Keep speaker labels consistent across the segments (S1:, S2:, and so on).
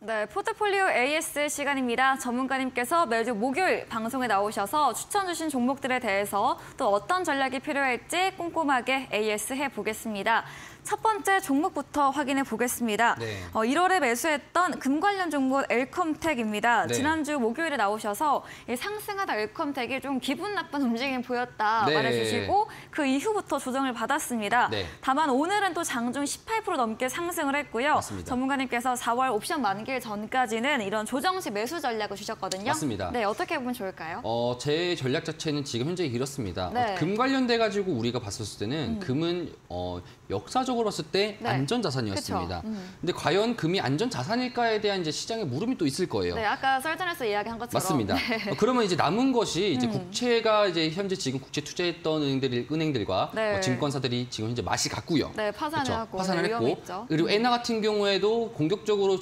S1: 네, 포트폴리오 AS 시간입니다. 전문가님께서 매주 목요일 방송에 나오셔서 추천 주신 종목들에 대해서 또 어떤 전략이 필요할지 꼼꼼하게 AS 해보겠습니다. 첫 번째 종목부터 확인해 보겠습니다.
S2: 네.
S1: 1월에 매수했던 금 관련 종목 엘컴텍입니다.
S2: 네.
S1: 지난주 목요일에 나오셔서 상승하다 엘컴텍이 좀 기분 나쁜 움직임 보였다
S2: 네.
S1: 말해주시고 그 이후부터 조정을 받았습니다.
S2: 네.
S1: 다만 오늘은 또 장중 18% 넘게 상승을 했고요.
S2: 맞습니다.
S1: 전문가님께서 4월 옵션 만기 전까지는 이런 조정 시 매수 전략을 주셨거든요.
S2: 맞습니다.
S1: 네, 어떻게 보면 좋을까요?
S2: 제 전략 자체는 지금 현재 이렇습니다.
S1: 네.
S2: 금 관련돼 가지고 우리가 봤었을 때는 금은 역사적으로 봤을 때
S1: 네.
S2: 안전 자산이었습니다. 근데 과연 금이 안전 자산일까에 대한 이제 시장의 물음이 또 있을 거예요.
S1: 네, 아까 썰전에서 이야기한 것처럼.
S2: 맞습니다.
S1: 네.
S2: 그러면 이제 남은 것이 이제 국채가 이제 현재 지금 국채 투자했던 은행들과
S1: 네.
S2: 증권사들이 지금 현재 맛이 갔고요.
S1: 네, 파산을
S2: 그렇죠?
S1: 하고
S2: 파산을
S1: 위험이
S2: 했고
S1: 있죠.
S2: 그리고 엔화 같은 경우에도 공격적으로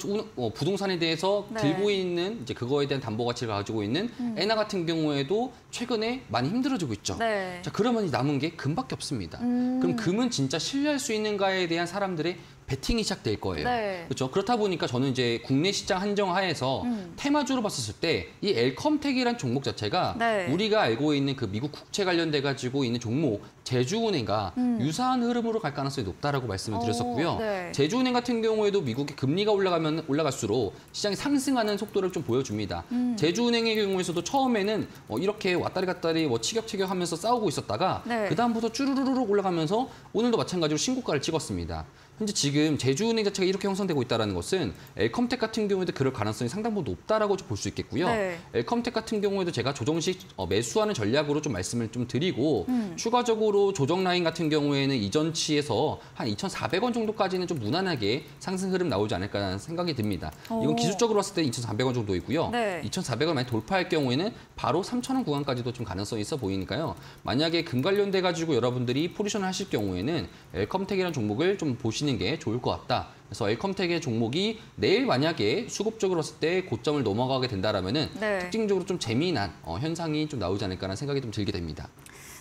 S2: 부동산에 대해서
S1: 네.
S2: 들고 있는 이제 그거에 대한 담보 가치를 가지고 있는 엔화 같은 경우에도 최근에 많이 힘들어지고 있죠.
S1: 네.
S2: 자, 그러면 남은 게 금밖에 없습니다. 그럼 금은 진짜 신뢰할 수 있는가에 대한 사람들의 베팅이 시작될 거예요.
S1: 네.
S2: 그렇죠. 그렇다 보니까 저는 이제 국내 시장 한정하에서 테마주로 봤었을 때 이 엘컴텍이라는 종목 자체가
S1: 네.
S2: 우리가 알고 있는 그 미국 국채 관련돼 가지고 있는 종목 제주은행과 유사한 흐름으로 갈 가능성이 높다라고 말씀을 드렸었고요.
S1: 네.
S2: 제주은행 같은 경우에도 미국의 금리가 올라갈수록 시장이 상승하는 속도를 좀 보여줍니다. 제주은행의 경우에서도 처음에는 이렇게 왔다리 갔다리 치격치격하면서 싸우고 있었다가
S1: 네.
S2: 그다음부터 쭈루루룩 올라가면서 오늘도 마찬가지로 신고가를 찍었습니다. 현재 지금 제주은행 자체가 이렇게 형성되고 있다는 것은 엘컴텍 같은 경우에도 그럴 가능성이 상당 부분 높다라고 볼 수 있겠고요.
S1: 네.
S2: 엘컴텍 같은 경우에도 제가 조정식 매수하는 전략으로 좀 말씀을 좀 드리고 추가적으로 조정 라인 같은 경우에는 이전치에서 한 2,400원 정도까지는 좀 무난하게 상승 흐름 나오지 않을까라는 생각이 듭니다. 이건 기술적으로 봤을 때 2,400원 정도이고요.
S1: 네.
S2: 2,400원 많이 돌파할 경우에는 바로 3,000원 구간까지도 좀 가능성이 있어 보이니까요. 만약에 금 관련돼 가지고 여러분들이 포지션을 하실 경우에는 엘컴텍이라는 종목을 좀 보시는 게 좋을 것 같다. 그래서 엘컴텍의 종목이 내일 만약에 수급적으로 봤을 때 고점을 넘어가게 된다라면은
S1: 네.
S2: 특징적으로 좀 재미난 현상이 좀 나오지 않을까라는 생각이 좀 들게 됩니다.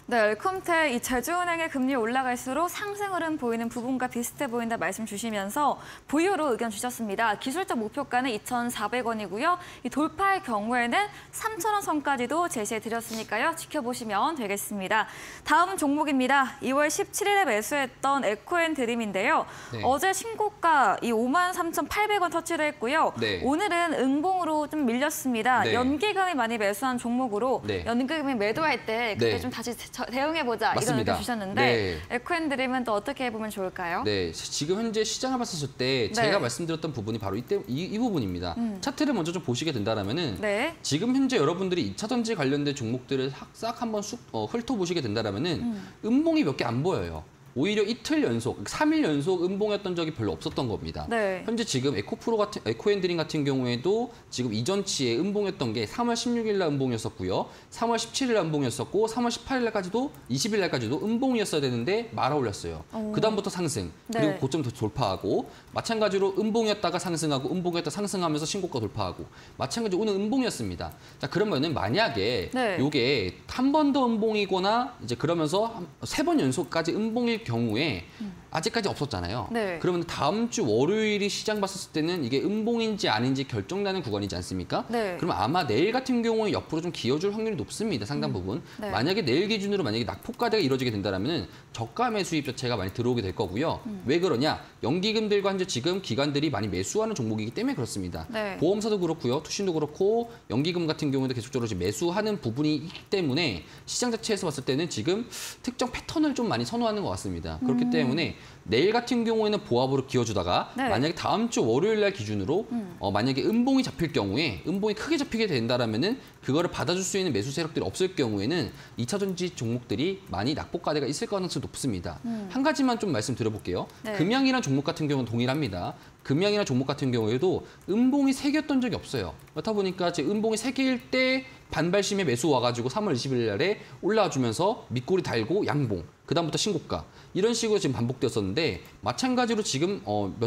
S1: 네, 엘컴텍 이 제주은행의 금리 올라갈수록 상승 흐름 보이는 부분과 비슷해 보인다 말씀 주시면서 보유로 의견 주셨습니다. 기술적 목표가는 2,400원이고요. 이 돌파할 경우에는 3,000원 선까지도 제시해 드렸으니까요. 지켜보시면 되겠습니다. 다음 종목입니다. 2월 17일에 매수했던 에코앤드림인데요.
S2: 네.
S1: 어제 신고가 이 53,800원 터치를 했고요.
S2: 네.
S1: 오늘은 응봉으로 좀 밀렸습니다.
S2: 네.
S1: 연기금이 많이 매수한 종목으로
S2: 네.
S1: 연기금이 매도할 때 그때
S2: 네.
S1: 좀 다시 대응해보자 이런
S2: 맞습니다.
S1: 의견 주셨는데
S2: 네.
S1: 에코앤드림은 또 어떻게 해보면 좋을까요?
S2: 네, 지금 현재 시장을 봤었을 때 제가
S1: 네.
S2: 말씀드렸던 부분이 바로 이 부분입니다. 차트를 먼저 좀 보시게 된다라면은
S1: 네.
S2: 지금 현재 여러분들이 2차 전지 관련된 종목들을 싹 한번 훑어보시게 된다라면은 음봉이 몇 개 안 보여요. 오히려 이틀 연속, 3일 연속 음봉이었던 적이 별로 없었던 겁니다.
S1: 네.
S2: 현재 지금 에코앤드림 같은 경우에도 지금 이전치에 음봉이었던 게 3월 16일 날 음봉이었었고요. 3월 17일 날 음봉이었었고 3월 18일 날까지도 20일 날까지도 음봉이었어야 되는데 말아 올렸어요. 그다음부터 상승, 그리고
S1: 네.
S2: 고점 돌파하고 마찬가지로 음봉이었다가 상승하고 음봉이었다 상승하면서 신고가 돌파하고 마찬가지로 오늘 음봉이었습니다. 자, 그러면은 만약에
S1: 네.
S2: 요게 한 번 더 음봉이거나 이제 그러면서 3번 연속까지 음봉일 경우에 아직까지 없었잖아요.
S1: 네.
S2: 그러면 다음 주 월요일이 시장 봤을 때는 이게 음봉인지 아닌지 결정나는 구간이지 않습니까?
S1: 네.
S2: 그럼 아마 내일 같은 경우에 옆으로 좀 기어줄 확률이 높습니다. 상당 부분.
S1: 네.
S2: 만약에 내일 기준으로 만약에 낙폭과대가 이루어지게 된다면 저가 매수입 자체가 많이 들어오게 될 거고요. 왜 그러냐? 연기금들과 현재 지금 기관들이 많이 매수하는 종목이기 때문에 그렇습니다.
S1: 네.
S2: 보험사도 그렇고요. 투신도 그렇고 연기금 같은 경우에도 계속적으로 지금 매수하는 부분이 있기 때문에 시장 자체에서 봤을 때는 지금 특정 패턴을 좀 많이 선호하는 것 같습니다. 그렇기 때문에 내일 같은 경우에는 보합으로 기어주다가
S1: 네. 만약에
S2: 다음 주 월요일 날 기준으로 만약에 음봉이 잡힐 경우에 음봉이 크게 잡히게 된다라면은 그거를 받아줄 수 있는 매수 세력들이 없을 경우에는 2차 전지 종목들이 많이 낙폭과대가 있을 가능성이 높습니다. 한 가지만 좀 말씀드려볼게요.
S1: 네.
S2: 금양이라는 종목 같은 경우는 동일합니다. 금양이나 종목 같은 경우에도 음봉이 3개였던 적이 없어요. 그렇다 보니까 제 음봉이 3개일 때 반발심에 매수 와가지고 3월 20일 날에 올라와주면서 밑꼬리 달고 양봉, 그다음부터 신고가 이런 식으로 지금 반복되었었는데 마찬가지로 지금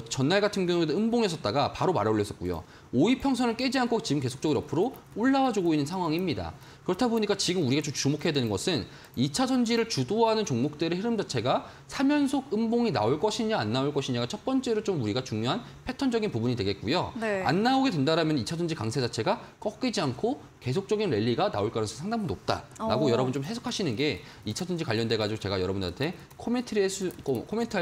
S2: 전날 같은 경우에도 음봉했었다가 바로 말아 올렸었고요. 5위평선을 깨지 않고 지금 계속적으로 옆으로 올라와주고 있는 상황입니다. 그렇다 보니까 지금 우리가 좀 주목해야 되는 것은 2차 전지를 주도하는 종목들의 흐름 자체가 3연속 음봉이 나올 것이냐 안 나올 것이냐가 첫 번째로 좀 우리가 중요한 패턴적인 부분이 되겠고요.
S1: 네.
S2: 안 나오게 된다면 2차 전지 강세 자체가 꺾이지 않고 계속적인 랠리가 나올 가능성이 상당히 높다라고 여러분 좀 해석하시는 게 2차 전지 관련돼 가지고 제가 여러분들한테 코멘트할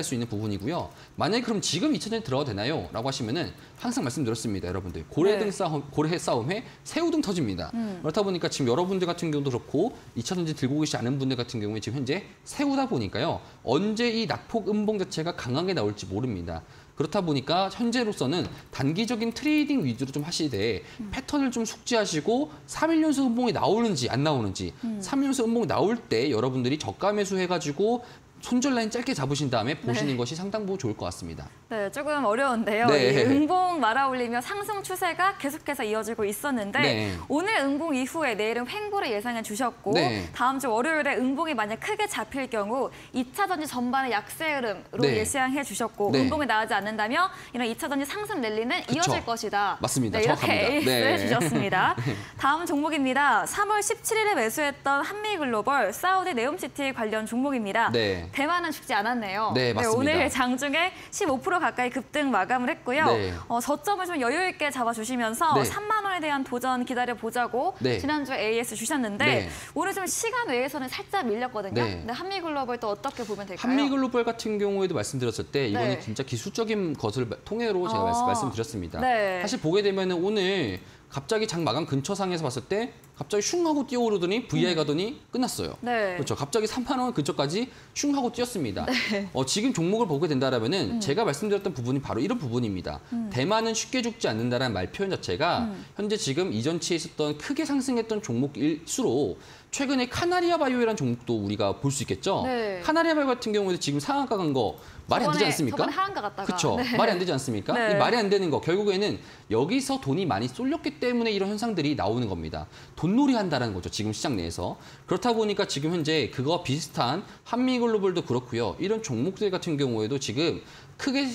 S2: 수 있는 부분이고요. 만약에 그럼 지금 2차 전지 들어가도 되나요? 라고 하시면은 항상 말씀드렸습니다, 여러분들. 고래등 싸움, 고래 싸움에 새우등 터집니다. 그렇다 보니까 지금 여러분들 같은 경우도 그렇고 2차 전지 들고 계시지 않은 분들 같은 경우에 지금 현재 새우다 보니까요. 언제 이 낙폭 음봉 자체가 강하게 나올지 모릅니다. 그렇다 보니까 현재로서는 단기적인 트레이딩 위주로 좀 하시되 패턴을 좀 숙지하시고 3일 연속 음봉이 나오는지 안 나오는지 3일 연속 음봉이 나올 때 여러분들이 저가 매수 해가지고 손절 라인 짧게 잡으신 다음에 보시는 것이 상당히 좋을 것 같습니다.
S1: 네, 조금 어려운데요.
S2: 네.
S1: 이 음봉 말아올리며 상승 추세가 계속해서 이어지고 있었는데
S2: 네.
S1: 오늘 음봉 이후에 내일은 횡보를 예상해 주셨고
S2: 네.
S1: 다음 주 월요일에 음봉이 만약 크게 잡힐 경우 2차 전지 전반의 약세 흐름으로
S2: 네.
S1: 예상해 주셨고
S2: 네.
S1: 음봉이 나오지 않는다면 이런 2차 전지 상승 랠리는 이어질 것이다.
S2: 맞습니다.
S1: 네, 이렇게
S2: 정확합니다.
S1: 에이스
S2: 네.
S1: 주셨습니다. 다음 종목입니다. 3월 17일에 매수했던 한미글로벌 사우디 네옴시티 관련 종목입니다.
S2: 네.
S1: 대만은 죽지 않았네요.
S2: 네, 맞습니다.
S1: 오늘 장중에 15% 가까이 급등 마감을 했고요.
S2: 네.
S1: 저점을 좀 여유 있게 잡아주시면서
S2: 네.
S1: 3만 원에 대한 도전 기다려보자고
S2: 네.
S1: 지난주에 AS 주셨는데
S2: 네.
S1: 오늘 좀 시간 외에서는 살짝 밀렸거든요.
S2: 네.
S1: 근데 한미글로벌 또 어떻게 보면 될까요?
S2: 한미글로벌 같은 경우에도 말씀드렸을 때 이거는
S1: 네.
S2: 진짜 기술적인 것을 통해로 제가 말씀드렸습니다.
S1: 네.
S2: 사실 보게 되면 오늘 갑자기 장 마감 근처상에서 봤을 때 갑자기 슝 하고 뛰어오르더니 VI 가더니 끝났어요.
S1: 네.
S2: 그렇죠. 갑자기 3만 원 근처까지 슝 하고 뛰었습니다.
S1: 네.
S2: 지금 종목을 보게 된다라면은 제가 말씀드렸던 부분이 바로 이런 부분입니다. 대만은 쉽게 죽지 않는다라는 말 표현 자체가 현재 지금 이전치에 있었던 크게 상승했던 종목일수록 최근에 카나리아 바이오라는 종목도 우리가 볼 수 있겠죠.
S1: 네.
S2: 카나리아 바이오 같은 경우에도 지금 상한가 간 거 말이 안 되지 않습니까?
S1: 저번에 하한가 갔다가.
S2: 그렇죠.
S1: 네.
S2: 말이 안 되지 않습니까?
S1: 네.
S2: 이 말이 안 되는 거 결국에는 여기서 돈이 많이 쏠렸기 때문에 이런 현상들이 나오는 겁니다. 돈놀이 한다는 거죠. 지금 시장 내에서. 그렇다 보니까 지금 현재 그거와 비슷한 한미글로벌도 그렇고요. 이런 종목들 같은 경우에도 지금 크게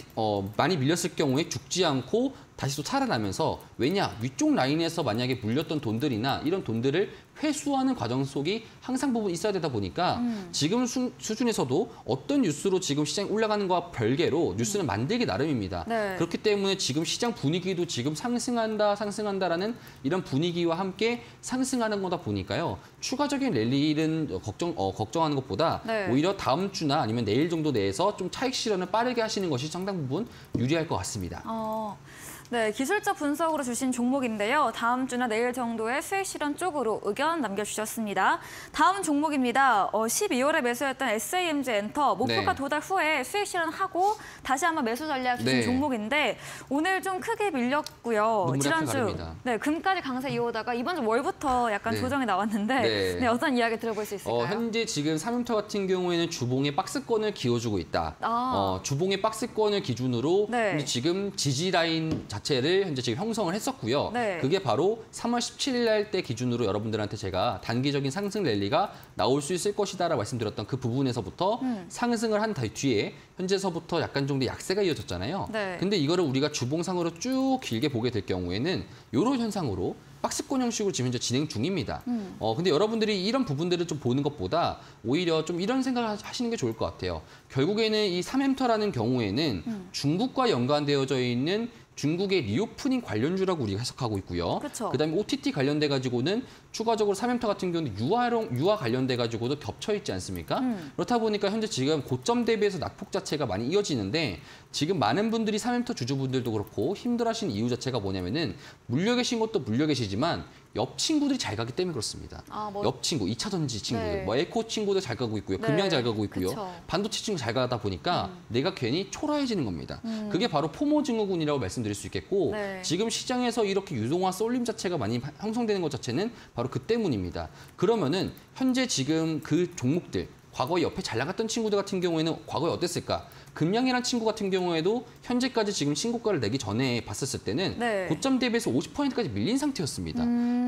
S2: 많이 밀렸을 경우에 죽지 않고 다시 또 살아나면서 왜냐? 위쪽 라인에서 만약에 물렸던 돈들이나 이런 돈들을 회수하는 과정 속이 항상 부분 있어야 되다 보니까 지금 수준에서도 어떤 뉴스로 지금 시장이 올라가는 것과 별개로 뉴스는 만들기 나름입니다.
S1: 네.
S2: 그렇기 때문에 지금 시장 분위기도 지금 상승한다라는 이런 분위기와 함께 상승하는 거다 보니까요. 추가적인 랠리는 걱정하는 것보다
S1: 네.
S2: 오히려 다음 주나 아니면 내일 정도 내에서 좀 차익 실현을 빠르게 하시는 것이 상당 부분 유리할 것 같습니다.
S1: 네, 기술적 분석으로 주신 종목인데요. 다음 주나 내일 정도의 수익 실현 쪽으로 의견 남겨주셨습니다. 다음 종목입니다. 12월에 매수했던 SAMG 엔터 목표가
S2: 네.
S1: 도달 후에 수익 실현하고 다시 한번 매수 전략 주신
S2: 네.
S1: 종목인데 오늘 좀 크게 밀렸고요.
S2: 눈물이
S1: 지난주
S2: 가릅니다.
S1: 네, 금까지 강세 이어오다가 이번 주 월부터 약간
S2: 네.
S1: 조정이 나왔는데
S2: 네.
S1: 네, 어떤 이야기 들어볼 수 있을까요?
S2: 현재 지금 3연터 같은 경우에는 주봉의 박스권을 기워주고 있다. 주봉의 박스권을 기준으로
S1: 네.
S2: 현재 지금 지지 라인 자체를 현재 지금 형성을 했었고요.
S1: 네.
S2: 그게 바로 3월 17일 날 때 기준으로 여러분들한테 제가 단기적인 상승 랠리가 나올 수 있을 것이다라고 말씀드렸던 그 부분에서부터 상승을 한 뒤에 현재서부터 약간 정도 약세가 이어졌잖아요.
S1: 네.
S2: 근데 이거를 우리가 주봉상으로 쭉 길게 보게 될 경우에는 이런 현상으로 박스권 형식으로 지금 현재 진행 중입니다. 근데 여러분들이 이런 부분들을 좀 보는 것보다 오히려 좀 이런 생각을 하시는 게 좋을 것 같아요. 결국에는 이 3햄터라는 경우에는 중국과 연관되어져 있는 중국의 리오프닝 관련주라고 우리가 해석하고 있고요.
S1: 그쵸.
S2: 그다음에 OTT 관련돼 가지고는 추가적으로 3햄터 같은 경우는 유아 관련돼 가지고도 겹쳐 있지 않습니까? 그렇다 보니까 현재 지금 고점 대비해서 낙폭 자체가 많이 이어지는데 지금 많은 분들이 3햄터 주주분들도 그렇고 힘들어하시는 이유 자체가 뭐냐면은 물려 계신 것도 물려 계시지만 옆 친구들이 잘 가기 때문에 그렇습니다. 옆 친구, 2차 전지 친구들,
S1: 네.
S2: 에코 친구들 잘 가고 있고요.
S1: 네.
S2: 금양 잘 가고 있고요.
S1: 그쵸.
S2: 반도체 친구 잘 가다 보니까 내가 괜히 초라해지는 겁니다. 그게 바로 포모 증후군이라고 말씀드릴 수 있겠고
S1: 네.
S2: 지금 시장에서 이렇게 유동화 쏠림 자체가 많이 형성되는 것 자체는 바로 그 때문입니다. 그러면은 현재 지금 그 종목들 과거에 옆에 잘 나갔던 친구들 같은 경우에는 과거에 어땠을까? 금양이라는 친구 같은 경우에도 현재까지 지금 신고가를 내기 전에 봤었을 때는
S1: 네.
S2: 고점 대비해서 50%까지 밀린 상태였습니다.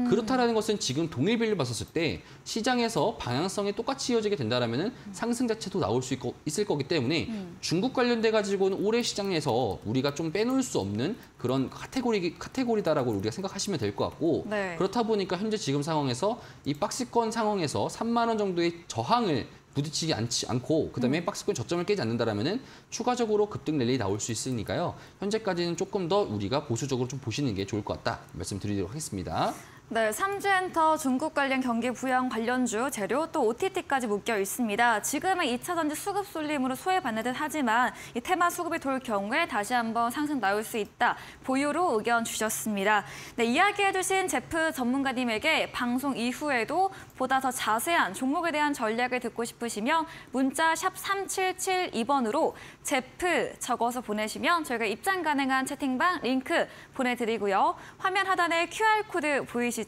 S2: 그렇다라는 것은 지금 동일 비율을 봤었을 때 시장에서 방향성이 똑같이 이어지게 된다라면 상승 자체도 나올 수 있을 거기 때문에 중국 관련돼 가지고는 올해 시장에서 우리가 좀 빼놓을 수 없는 그런 카테고리다라고 우리가 생각하시면 될 것 같고
S1: 네.
S2: 그렇다 보니까 현재 지금 상황에서 이 박스권 상황에서 3만 원 정도의 저항을 부딪히지 않고 그다음에 박스권 저점을 깨지 않는다라면은 추가적으로 급등 랠리 나올 수 있으니까요. 현재까지는 조금 더 우리가 보수적으로 좀 보시는 게 좋을 것 같다 말씀드리도록 하겠습니다.
S1: 네, 삼주엔터 중국 관련 경기 부양 관련주, 재료 또 OTT까지 묶여 있습니다. 지금은 2차 전지 수급 쏠림으로 소외받는 듯 하지만 이 테마 수급이 돌 경우에 다시 한번 상승 나올 수 있다. 보유로 의견 주셨습니다. 네, 이야기해 주신 제프 전문가님에게 방송 이후에도 보다 더 자세한 종목에 대한 전략을 듣고 싶으시면 문자 샵 3772번으로 제프 적어서 보내시면 저희가 입장 가능한 채팅방 링크 보내드리고요. 화면 하단에 QR코드 보이시죠?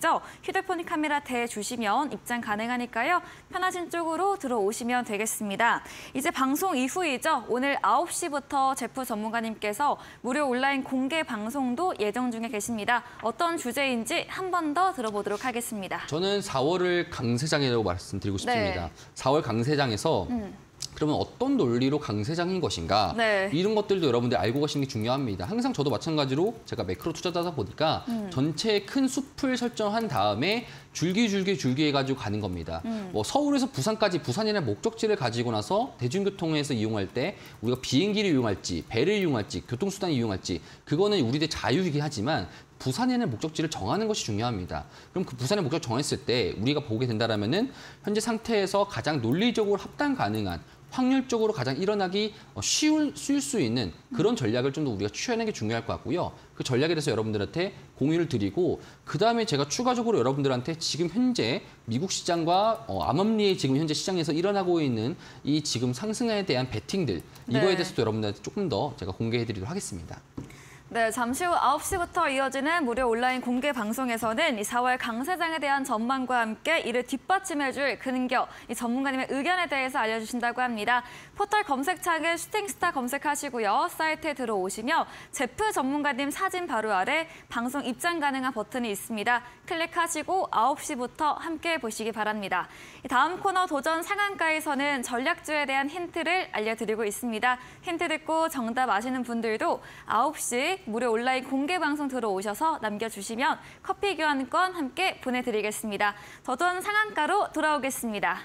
S1: 휴대폰 카메라 대주시면 입장 가능하니까요. 편하신 쪽으로 들어오시면 되겠습니다. 이제 방송 이후이죠. 오늘 9시부터 제프 전문가님께서 무료 온라인 공개 방송도 예정 중에 계십니다. 어떤 주제인지 한 번 더 들어보도록 하겠습니다.
S2: 저는 4월을 강세장이라고 말씀드리고 싶습니다.
S1: 네.
S2: 4월 강세장에서 그러면 어떤 논리로 강세장인 것인가
S1: 네.
S2: 이런 것들도 여러분들 알고 가시는 게 중요합니다. 항상 저도 마찬가지로 제가 매크로 투자자다 보니까 전체의 큰 숲을 설정한 다음에 줄기 해가지고 가는 겁니다. 뭐 서울에서 부산까지 부산이라는 목적지를 가지고 나서 대중교통에서 이용할 때 우리가 비행기를 이용할지 배를 이용할지 교통수단을 이용할지 그거는 우리들 자유이긴 하지만 부산에는 목적지를 정하는 것이 중요합니다. 그럼 그 부산의 목적 정했을 때 우리가 보게 된다라면은 현재 상태에서 가장 논리적으로 합당 가능한 확률적으로 가장 일어나기 쉬울 수 있는 그런 전략을 좀 더 우리가 취하는 게 중요할 것 같고요. 그 전략에 대해서 여러분들한테 공유를 드리고 그다음에 제가 추가적으로 여러분들한테 지금 현재 미국 시장과 암암리의 지금 현재 시장에서 일어나고 있는 이 지금 상승에 대한 베팅들 이거에
S1: 네.
S2: 대해서도 여러분들한테 조금 더 제가 공개해 드리도록 하겠습니다.
S1: 네, 잠시 후 9시부터 이어지는 무료 온라인 공개 방송에서는 이 4월 강세장에 대한 전망과 함께 이를 뒷받침해줄 근거, 이 전문가님의 의견에 대해서 알려주신다고 합니다. 포털 검색창에 슈팅스타 검색하시고요. 사이트에 들어오시면 제프 전문가님 사진 바로 아래 방송 입장 가능한 버튼이 있습니다. 클릭하시고 9시부터 함께 보시기 바랍니다. 다음 코너 도전 상한가에서는 전략주에 대한 힌트를 알려드리고 있습니다. 힌트 듣고 정답 아시는 분들도 9시 무료 온라인 공개 방송 들어오셔서 남겨주시면 커피 교환권 함께 보내드리겠습니다. 도전 상한가로 돌아오겠습니다.